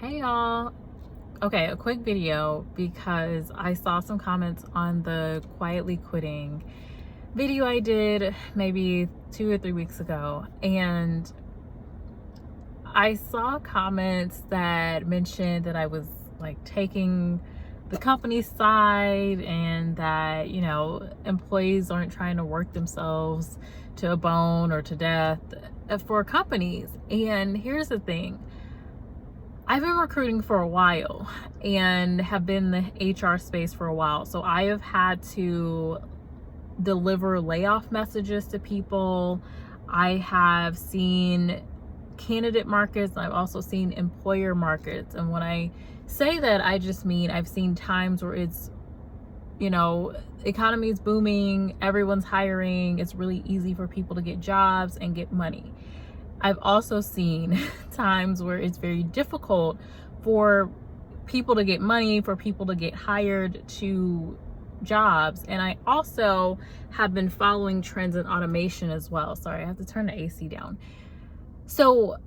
Hey y'all. Okay, a quick video because I saw some comments on the quietly quitting video I did maybe 2 or 3 weeks ago, and I saw comments that mentioned that I was like taking the company's side and that, employees aren't trying to work themselves to a bone or to death for companies. And here's the thing. I've been recruiting for a while and have been in the HR space for a while. So I have had to deliver layoff messages to people. I have seen candidate markets. I've also seen employer markets. And when I say that, I just mean I've seen times where it's, economy is booming, everyone's hiring. It's really easy for people to get jobs and get money. I've also seen times where it's very difficult for people to get money, for people to get hired to jobs. And I also have been following trends in automation as well. Sorry, I have to turn the AC down. So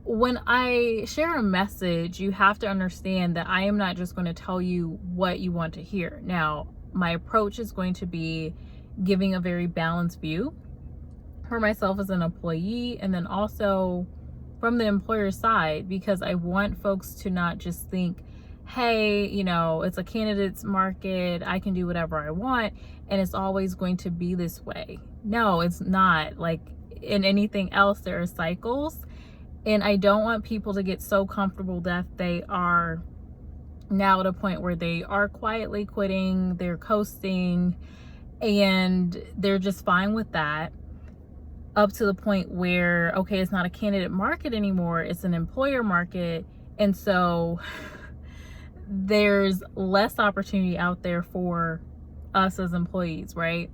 when I share a message, you have to understand that I am not just going to tell you what you want to hear. Now, my approach is going to be giving a very balanced view for myself as an employee, and then also from the employer side, because I want folks to not just think, hey, it's a candidate's market, I can do whatever I want, and it's always going to be this way. No, it's not. Like in anything else, there are cycles, and I don't want people to get so comfortable that they are now at a point where they are quietly quitting, they're coasting, and they're just fine with that, up to the point where, okay, it's not a candidate market anymore, it's an employer market. And so there's less opportunity out there for us as employees, right?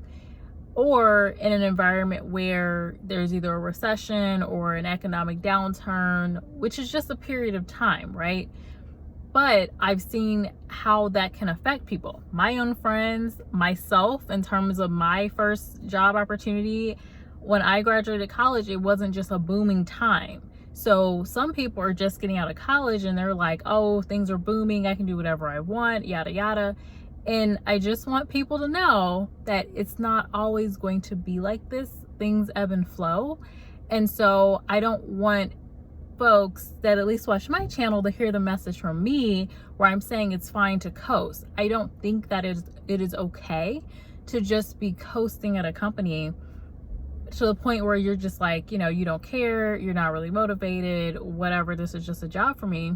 Or in an environment where there's either a recession or an economic downturn, which is just a period of time, right? But I've seen how that can affect people. My own friends, myself, in terms of my first job opportunity, when I graduated college, it wasn't just a booming time. So some people are just getting out of college and they're like, oh, things are booming, I can do whatever I want, yada, yada. And I just want people to know that it's not always going to be like this. Things ebb and flow. And so I don't want folks that at least watch my channel to hear the message from me where I'm saying it's fine to coast. I don't think that it is okay to just be coasting at a company to the point where you're just like, you don't care, you're not really motivated, whatever, this is just a job for me.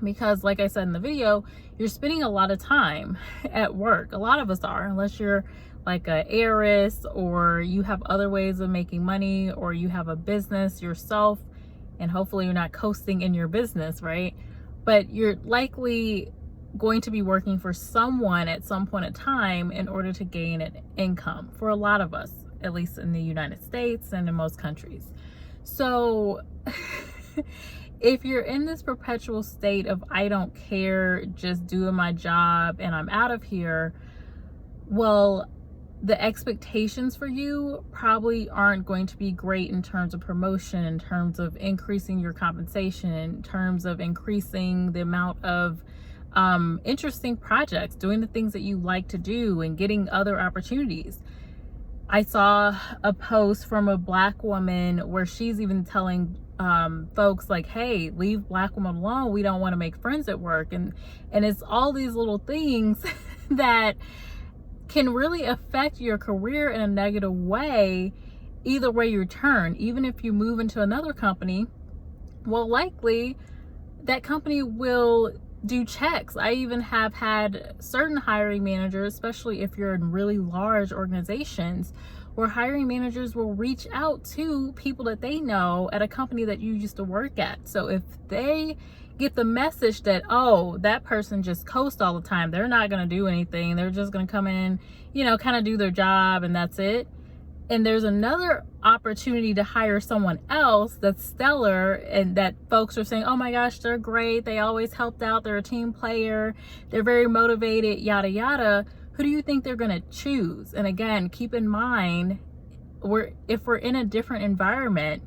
Because like I said in the video, you're spending a lot of time at work. A lot of us are, unless you're like a heiress or you have other ways of making money, or you have a business yourself, and hopefully you're not coasting in your business, right? But you're likely going to be working for someone at some point in time in order to gain an income, for a lot of us, at least in the United States and in most countries. So if you're in this perpetual state of, I don't care, just doing my job and I'm out of here, well, the expectations for you probably aren't going to be great in terms of promotion, in terms of increasing your compensation, in terms of increasing the amount of interesting projects, doing the things that you like to do, and getting other opportunities. I saw a post from a Black woman where she's even telling folks like, hey, leave Black women alone, we don't want to make friends at work. And it's all these little things that can really affect your career in a negative way either way you turn. Even if you move into another company, well, likely that company will do checks. I even have had certain hiring managers, especially if you're in really large organizations, where hiring managers will reach out to people that they know at a company that you used to work at. So if they get the message that, oh, that person just coasts all the time, they're not going to do anything, they're just going to come in, kind of do their job and that's it, and there's another opportunity to hire someone else that's stellar and that folks are saying, oh my gosh, they're great, they always helped out, they're a team player, they're very motivated, yada yada, who do you think they're going to choose? And again, keep in mind, if we're in a different environment,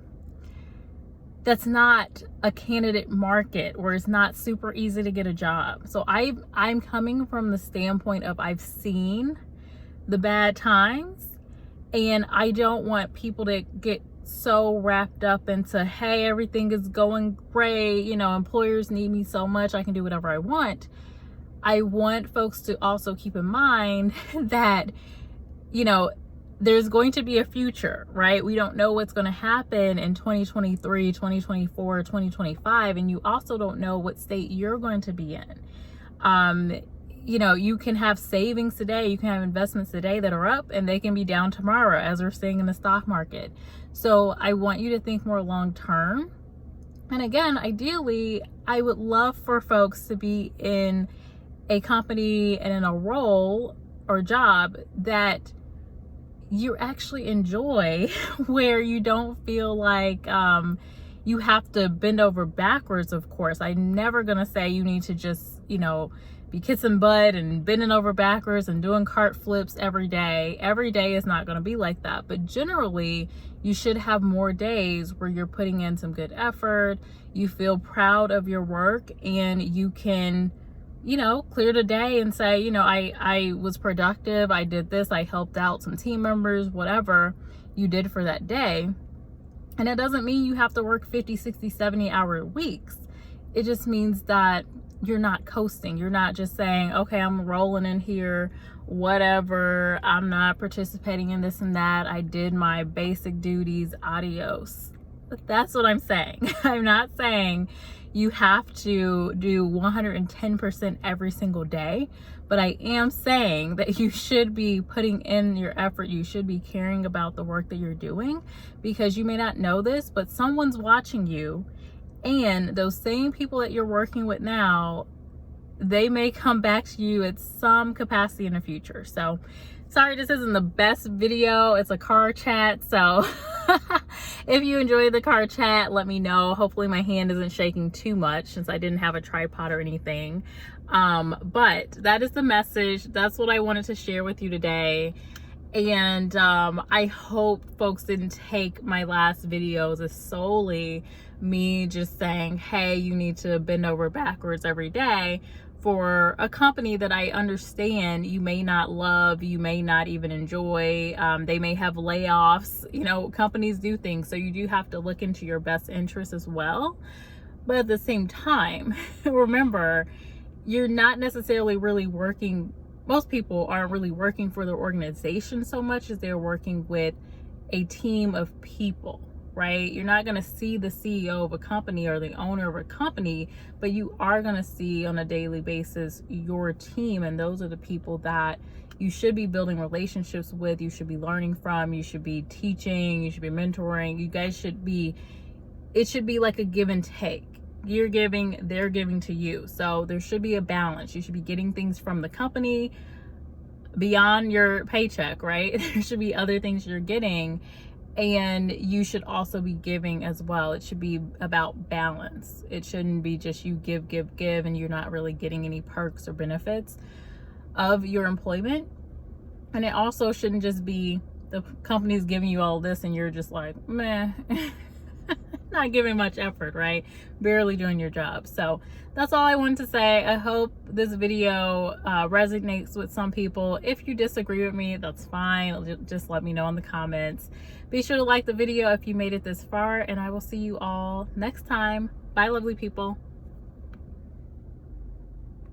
that's not a candidate market where it's not super easy to get a job. So I'm coming from the standpoint of I've seen the bad times, and I don't want people to get so wrapped up into, hey, everything is going great, you know, employers need me so much, I can do whatever I want. I want folks to also keep in mind that, you know, there's going to be a future, right? We don't know what's going to happen in 2023, 2024, 2025, and you also don't know what state you're going to be in. You know, you can have savings today, you can have investments today that are up, and they can be down tomorrow, as we're seeing in the stock market. So I want you to think more long term. And again, ideally, I would love for folks to be in a company and in a role or job that you actually enjoy, where you don't feel like you have to bend over backwards. Of course, I'm never gonna say you need to just, you know, be kissing butt and bending over backwards and doing cart flips every day. Every day is not gonna be like that, but generally you should have more days where you're putting in some good effort, you feel proud of your work, and you can, you know, clear the day and say, you know, I was productive, I did this, I helped out some team members, whatever you did for that day. And it doesn't mean you have to work 50, 60, 70-hour weeks. It just means that you're not coasting. You're not just saying, okay, I'm rolling in here, whatever, I'm not participating in this and that, I did my basic duties, adios. That's what I'm saying. I'm not saying you have to do 110% every single day, but I am saying that you should be putting in your effort. You should be caring about the work that you're doing, because you may not know this, but someone's watching you, and those same people that you're working with now, they may come back to you at some capacity in the future. So sorry, this isn't the best video. It's a car chat. So if you enjoyed the car chat, let me know. Hopefully my hand isn't shaking too much since I didn't have a tripod or anything. But that is the message. That's what I wanted to share with you today. And I hope folks didn't take my last videos as solely me just saying, hey, you need to bend over backwards every day for a company that I understand you may not love, you may not even enjoy. They may have layoffs. You know, companies do things, so you do have to look into your best interest as well. But at the same time, remember, you're not necessarily really working. Most people aren't really working for their organization so much as they're working with a team of people, right? You're not going to see the CEO of a company or the owner of a company, but you are going to see on a daily basis your team, and those are the people that you should be building relationships with, you should be learning from, you should be teaching, you should be mentoring. You guys should be, it should be like a give and take. You're giving, they're giving to you. So there should be a balance. You should be getting things from the company beyond your paycheck, right? There should be other things you're getting, and you should also be giving as well. It should be about balance. It shouldn't be just you give, and you're not really getting any perks or benefits of your employment. And it also shouldn't just be the company's giving you all this and you're just like, meh. Not giving much effort, right? Barely doing your job. So that's all I wanted to say. I hope this video resonates with some people. If you disagree with me, that's fine. Just let me know in the comments. Be sure to like the video if you made it this far, and I will see you all next time. Bye, lovely people.